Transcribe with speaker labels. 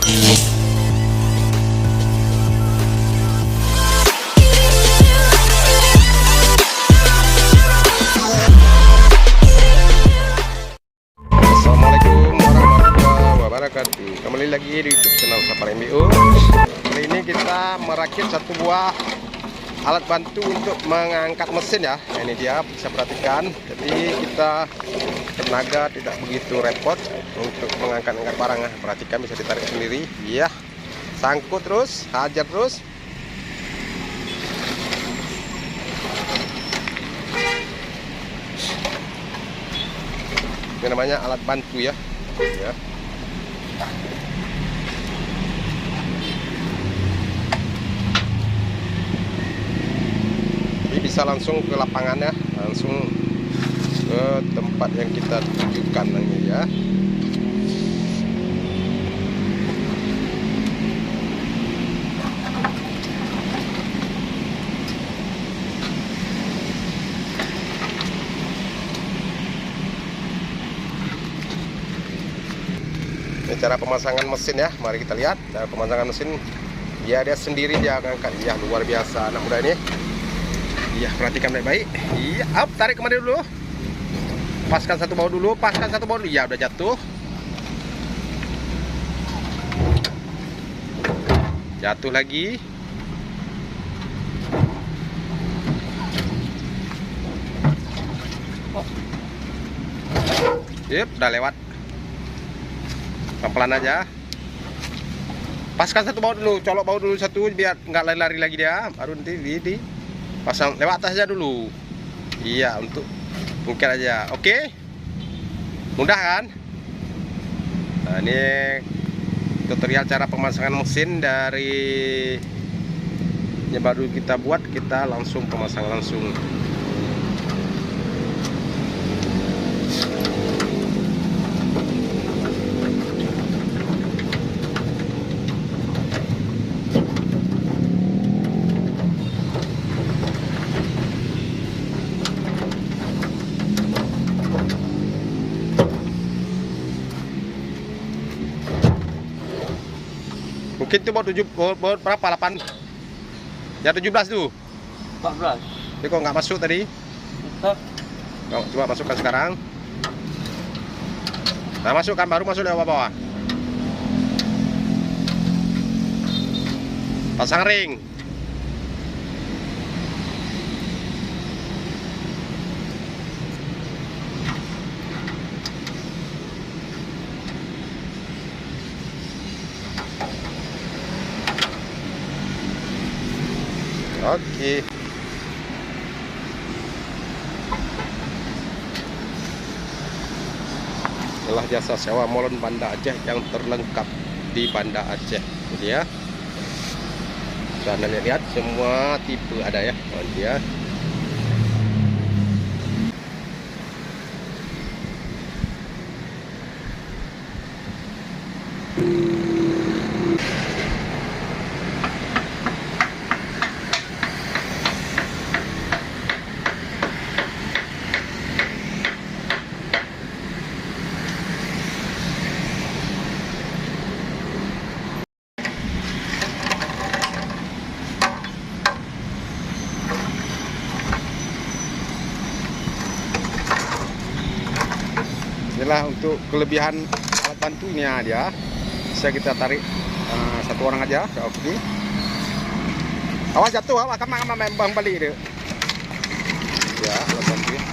Speaker 1: Assalamualaikum warahmatullahi wabarakatuh. Kembali lagi di YouTube channel Sapar MBO. Kali ini kita merakit satu buah alat bantu untuk mengangkat mesin ya. Ini dia, bisa perhatikan. Jadi kita tenaga tidak begitu repot untuk mengangkat barang. Perhatikan, bisa ditarik sendiri. Iya, sangkut terus, hajar terus. Ini namanya alat bantu ya. Jadi bisa langsung ke lapangan ya, langsung ke tempat yang kita tujukan ini ya. Ini cara pemasangan mesin ya, mari kita lihat cara pemasangan mesin. Dia sendiri dia angkat, ya luar biasa anak muda ini. Iya, perhatikan baik-baik. Iya, up, tarik kemana dulu. Paskan satu baut dulu, paskan satu baut dulu. Ya, udah jatuh. Jatuh lagi. Yep, udah lewat. Pelan-pelan aja. Paskan satu baut dulu, colok baut dulu satu biar nggak lari-lari lagi dia. Baru nanti di pasang lewat atas aja dulu. Iya, untuk mungkin aja. Oke. Mudah kan? Nah, ini tutorial cara pemasangan mesin dari yang baru kita buat. Kita langsung pemasang langsung. Mungkin itu baut berapa? 8? Ya 17 tuh.
Speaker 2: 14.
Speaker 1: Ini kok nggak masuk tadi?
Speaker 2: Tetap.
Speaker 1: Coba masukkan sekarang. Nah, masukkan, baru masuk dari bawah-bawah. Pasang ring. Oke. Inilah jasa sewa molen Banda Aceh yang terlengkap di Banda Aceh. Ini ya. Dan lihat semua tipe ada ya. Ini dia. Inilah untuk kelebihan alat bantunya dia. Bisa kita tarik satu orang aja. Oke. Awas jatuh, awas kemana bang balik dia. Ya, alat bantu.